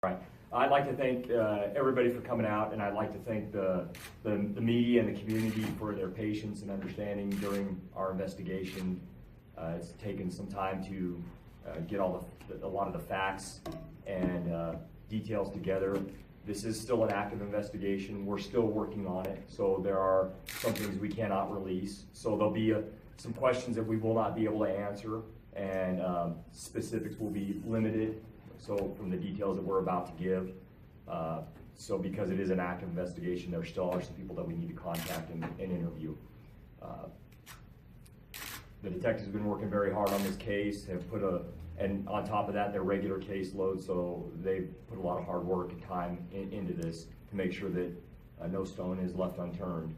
Right. I'd like to thank everybody for coming out, and I'd like to thank the media and the community for their patience and understanding during our investigation. It's taken some time to get a lot of the facts and details together. This is still an active investigation. We're still working on it, so there are some things we cannot release. So there'll be some questions that we will not be able to answer, and specifics will be limited. So from the details that we're about to give, so because it is an active investigation, there still are some people that we need to contact and interview. The detectives have been working very hard on this case, have put and on top of that, their regular caseload, so they've put a lot of hard work and time into this to make sure that no stone is left unturned.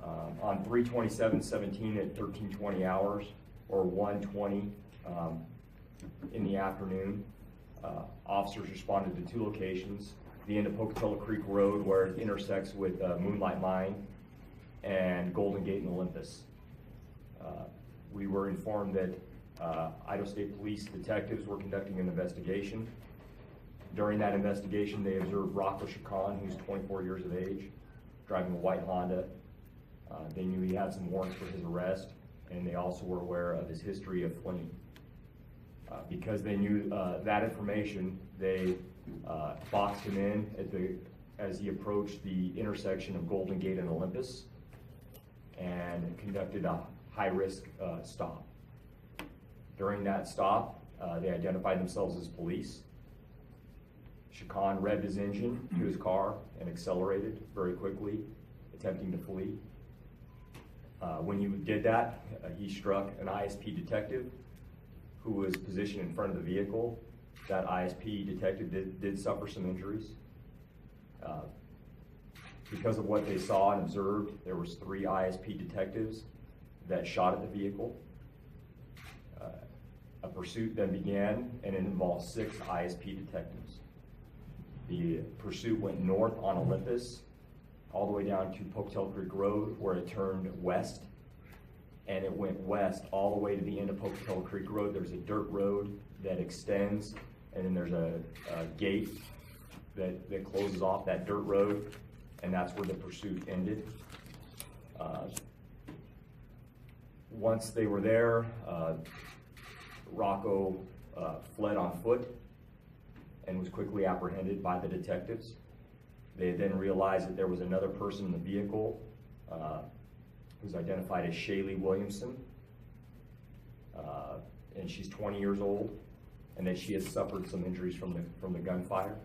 On 3/27/17 at 13:20 hours, or 1:20 in the afternoon, officers responded to two locations: the end of Pocatello Creek Road, where it intersects with Moonlight Mine, and Golden Gate and Olympus. We were informed that Idaho State Police detectives were conducting an investigation. During that investigation, they observed Rocco Chacon, who's 24 years of age, driving a white Honda. They knew he had some warrants for his arrest, and they also were aware of his history of fleeing. Because they knew that information, they boxed him in as he approached the intersection of Golden Gate and Olympus, and conducted a high-risk stop. During that stop, they identified themselves as police. Chacon revved his engine to his car and accelerated very quickly, attempting to flee. When he did that, he struck an ISP detective who was positioned in front of the vehicle. That ISP detective did suffer some injuries. Because of what they saw and observed, there was 3 ISP detectives that shot at the vehicle. A pursuit then began, and it involved 6 ISP detectives. The pursuit went north on Olympus, all the way down to Pocatello Creek Road, where it turned west, and it went west all the way to the end of Pocatello Creek Road. There's a dirt road that extends, and then there's a gate that closes off that dirt road, and that's where the pursuit ended. Once they were there, Rocco fled on foot and was quickly apprehended by the detectives. They then realized that there was another person in the vehicle who's identified as Shaylee Williamson, and she's 20 years old, and that she has suffered some injuries from the gunfire.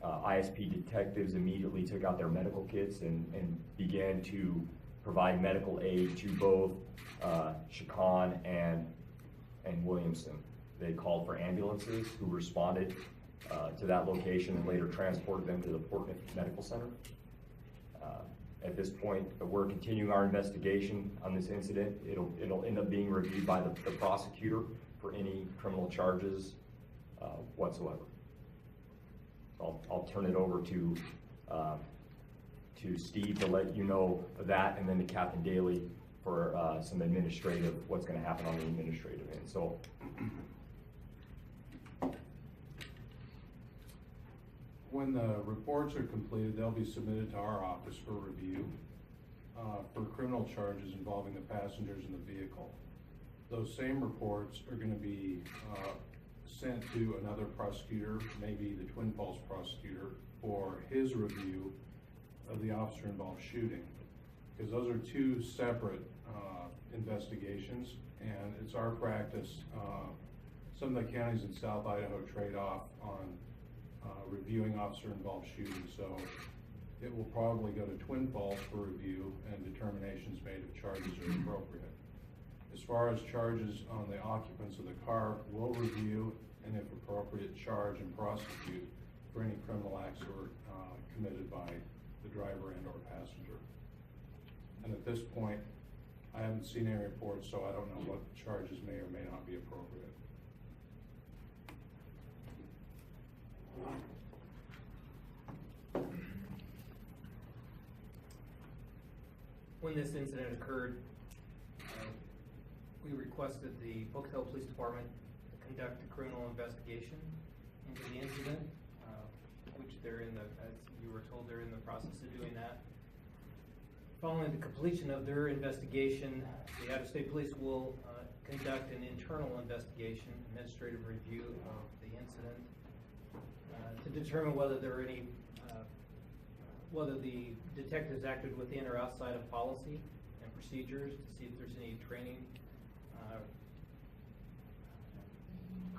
ISP detectives immediately took out their medical kits and began to provide medical aid to both Chacon and Williamson. They called for ambulances, who responded to that location and later transported them to the Port Medical Center. At this point, we're continuing our investigation on this incident. It'll end up being reviewed by the prosecutor for any criminal charges whatsoever. I'll turn it over to Steve to let you know that, and then to Captain Daly for some administrative, what's going to happen on the administrative end. So. When the reports are completed, they'll be submitted to our office for review for criminal charges involving the passengers in the vehicle. Those same reports are going to be sent to another prosecutor, maybe the Twin Falls prosecutor, for his review of the officer-involved shooting, because those are 2 separate investigations, and it's our practice. Some of the counties in South Idaho trade off on reviewing officer-involved shooting, so it will probably go to Twin Falls for review and determinations made if charges are appropriate. As far as charges on the occupants of the car, we'll review and, if appropriate, charge and prosecute for any criminal acts that were committed by the driver and or passenger. And at this point, I haven't seen any reports, so I don't know what charges may or may not be appropriate. When this incident occurred, we requested the Pocatello Police Department to conduct a criminal investigation into the incident. as you were told, they're in the process of doing that. Following the completion of their investigation, the out-of-state police will conduct an internal investigation, administrative review of the incident to determine whether there are any, whether the detectives acted within or outside of policy and procedures, to see if there's any training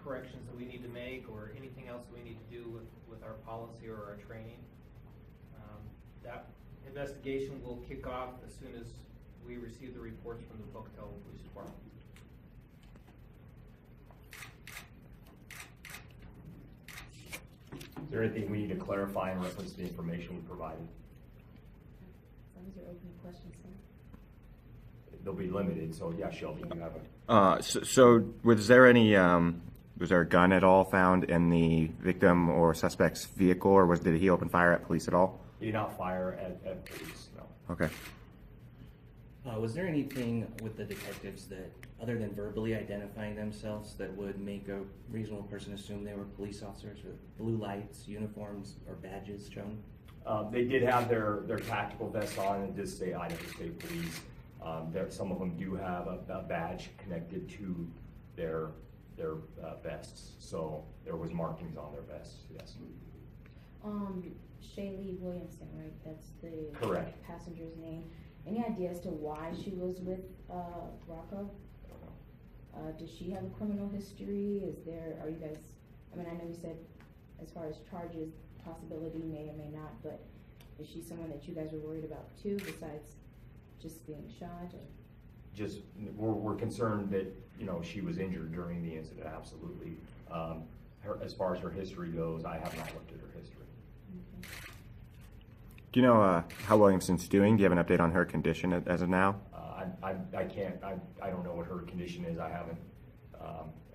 corrections that we need to make or anything else we need to do with our policy or our training. That investigation will kick off as soon as we receive the reports from the Pocatello Police Department. Is there anything we need to clarify in reference to the information we provided? As long as you're open to questions, sir. They'll be limited, so yeah, Shelby, you have a... So was there any, was there a gun at all found in the victim or suspect's vehicle, or did he open fire at police at all? He did not fire at police, no. Okay. Was there anything with the detectives that, other than verbally identifying themselves, that would make a reasonable person assume they were police officers with blue lights, uniforms, or badges shown? They did have their tactical vests on, and it did say Idaho State Police. Some of them do have a badge connected to their vests, so there was markings on their vests, yes. Shaylee Williamson, right? That's the Correct. passenger's name. Any idea as to why she was with Rocco? Does she have a criminal history? Are you guys, I mean, I know you said as far as charges, possibility may or may not, but is she someone that you guys were worried about too, besides just being shot? Or? Just, we're concerned that, you know, she was injured during the incident, absolutely. As far as her history goes, I have not looked at her history. Okay. Do you know how Williamson's doing? Do you have an update on her condition as of now? I don't know what her condition is. I haven't,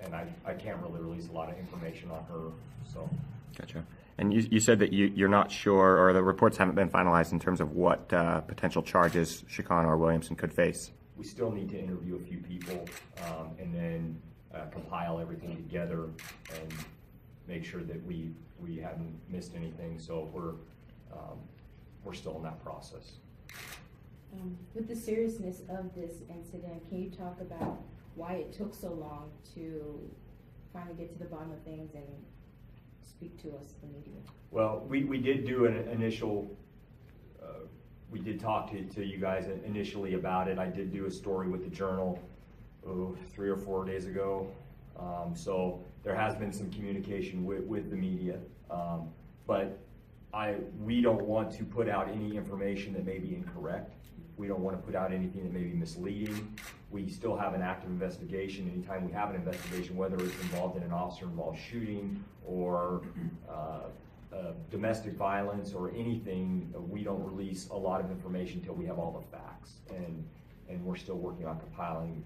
and I can't really release a lot of information on her, so. Gotcha. And you said that you're not sure, or the reports haven't been finalized in terms of what potential charges Chicano or Williamson could face. We still need to interview a few people, and then compile everything together and make sure that we haven't missed anything. So we're still in that process. With the seriousness of this incident, can you talk about why it took so long to finally get to the bottom of things and speak to us, the media? Well, we did do an initial, we did talk to you guys initially about it. I did do a story with the Journal 3 or 4 days ago. So there has been some communication with the media. But we don't want to put out any information that may be incorrect. We don't want to put out anything that may be misleading. We still have an active investigation. Anytime we have an investigation, whether it's involved in an officer-involved shooting or domestic violence or anything, we don't release a lot of information until we have all the facts. And we're still working on compiling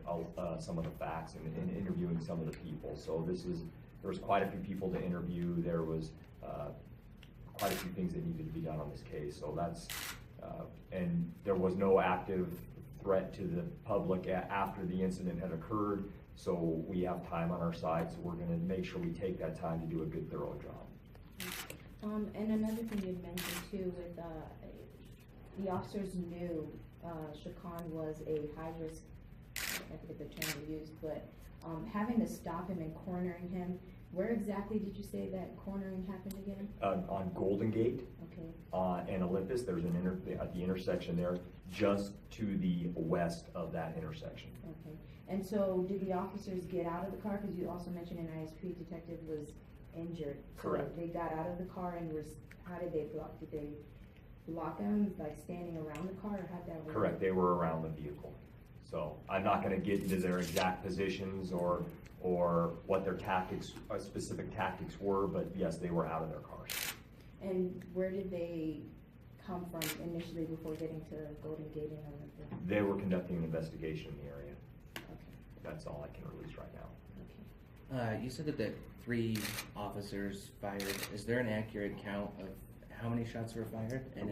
some of the facts and interviewing some of the people. So there was quite a few people to interview. There was quite a few things that needed to be done on this case. So that's, and there was no active threat to the public after the incident had occurred. So we have time on our side, so we're gonna make sure we take that time to do a good, thorough job. And another thing you had mentioned too, with the officers knew Chicano was a high risk, I forget the term they used, but having to stop him and cornering him, where exactly did you say that cornering happened again? On Golden Gate. Okay. And Olympus, there's at the intersection there, just to the west of that intersection. Okay. And so did the officers get out of the car? Because you also mentioned an ISP detective was injured. Correct. So they got out of the car and how did they block? Did they block them, like standing around the car, or how'd that work? Correct, they were around the vehicle. So I'm not gonna get into their exact positions or what their tactics, specific tactics were, but yes, they were out of their cars. And where did they come from initially before getting to Golden Gate and Olympus? They were conducting an investigation in the area. Okay. That's all I can release right now. Okay. You said that 3 officers fired. Is there an accurate count of how many shots were fired? And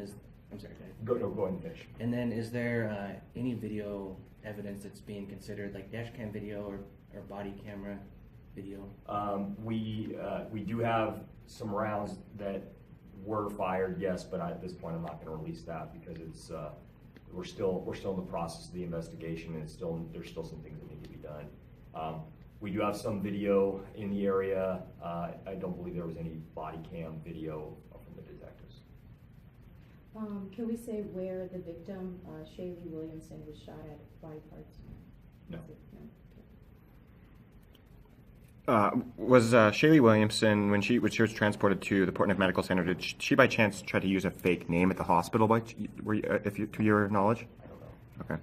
I'm sorry, go ahead. Go ahead and finish. And then is there any video evidence that's being considered, like dash cam video or body camera video? We do have some rounds that were fired, yes, but at this point, I'm not gonna release that because it's, we're still in the process of the investigation, and there's still some things that need to be done. We do have some video in the area. I don't believe there was any body cam video from the detectives. Can we say where the victim, Shaylee Williamson, was shot at body parts? No. Was Shaylee Williamson, when she was transported to the Portneuf Medical Center, did she by chance try to use a fake name at the hospital? To your knowledge? I don't know. Okay.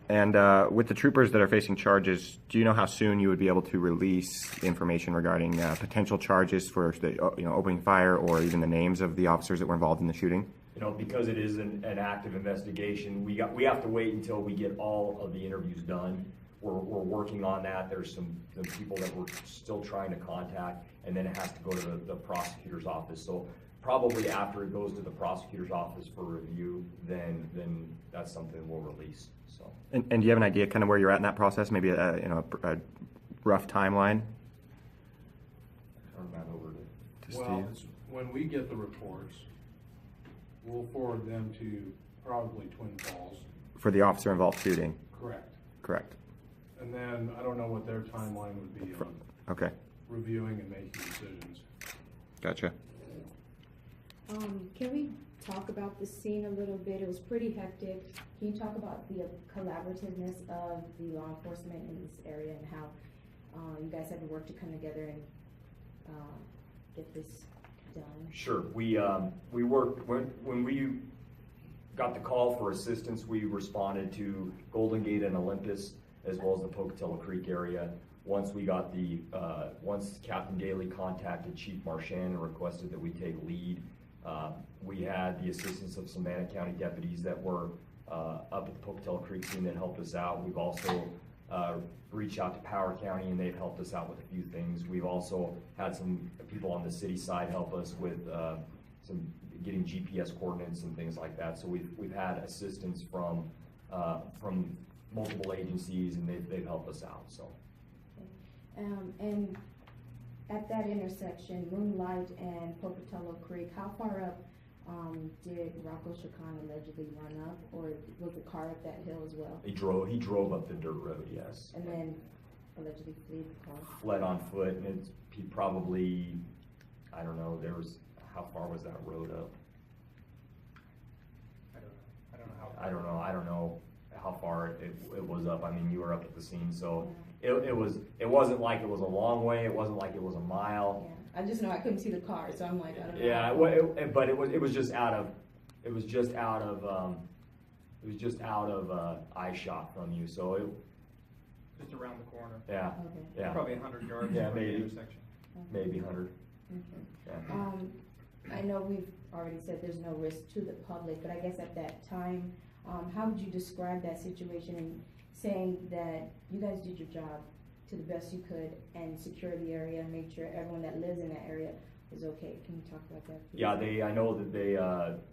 And with the troopers that are facing charges, do you know how soon you would be able to release information regarding potential charges for opening fire, or even the names of the officers that were involved in the shooting? Because it is an active investigation, we have to wait until we get all of the interviews done. We're working on that. There's some people that we're still trying to contact, and then it has to go to the prosecutor's office. So probably after it goes to the prosecutor's office for review, then that's something we'll release. So. And do you have an idea kind of where you're at in that process? Maybe a rough timeline? Turn that over to Well, Steve. when we get the reports, we'll forward them to probably Twin Falls. For the officer involved shooting? Correct. Correct. And then I don't know what their timeline would be on Okay. reviewing and making decisions. Gotcha. Can we talk about the scene a little bit? It was pretty hectic. Can you talk about the collaborativeness of the law enforcement in this area and how you guys had to work to come together and get this done? Sure. We worked, when we got the call for assistance, we responded to Golden Gate and Olympus, as well as the Pocatello Creek area. Once we got once Captain Daly contacted Chief Marchand and requested that we take lead, we had the assistance of some Savannah County deputies that were up at the Pocatello Creek scene that helped us out. We've also reached out to Power County, and they've helped us out with a few things. We've also had some people on the city side help us with some getting GPS coordinates and things like that. So we've had assistance from multiple agencies, and they've helped us out. So. And at that intersection, Moonlight and Pocatello Creek, how far up did Rocco Chacon allegedly run up, or was the car up that hill as well? He drove up the dirt road, yes. And then allegedly fled the car? Fled on foot, and he probably, I don't know, how far was that road up? I don't know how far it was up. I mean, you were up at the scene, so Yeah. it wasn't like it was a long way. It wasn't like it was a mile. Yeah, I just know I couldn't see the car, so I'm like, I don't know. Yeah, but it was just out of eye shot from you. So Just around the corner. yeah, Okay. yeah, Probably 100 yards Yeah, from the maybe. intersection. maybe 100. Okay. Yeah. I know we've already said there's no risk to the public, but I guess at that time, how would you describe that situation in saying that you guys did your job to the best you could and secure the area and make sure everyone that lives in that area is okay? Can you talk about that, please? Yeah, I know that they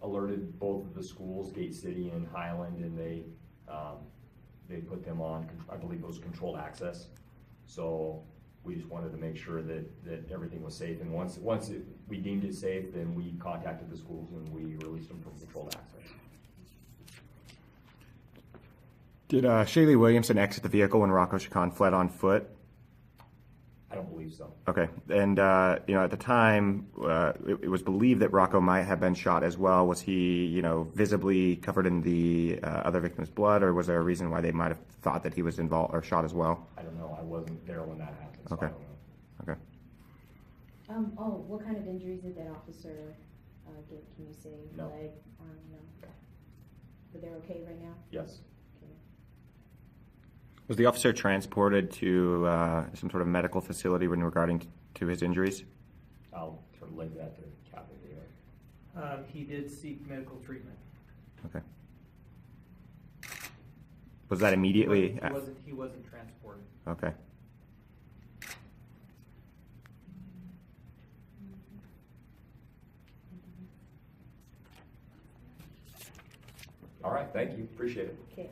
alerted both of the schools, Gate City and Highland, and they put them on, I believe it was controlled access. So we just wanted to make sure that everything was safe. And once we deemed it safe, then we contacted the schools and we released them from controlled access. Did Shaylee Williamson exit the vehicle when Rocco Chacon fled on foot? I don't believe so. Okay. And, at the time, it was believed that Rocco might have been shot as well. Was he, visibly covered in the other victim's blood, or was there a reason why they might have thought that he was involved or shot as well? I don't know. I wasn't there when that happened. So Okay. I don't know. Okay. What kind of injuries did that officer get? Can you say? No. Leg, arm, no? But they're okay right now? Yes. Okay. Was the officer transported to some sort of medical facility regarding to his injuries? I'll relate that to Captain Daly. He did seek medical treatment. Okay. Was that immediately? He wasn't transported. Okay. All right. Thank you. Appreciate it. Okay.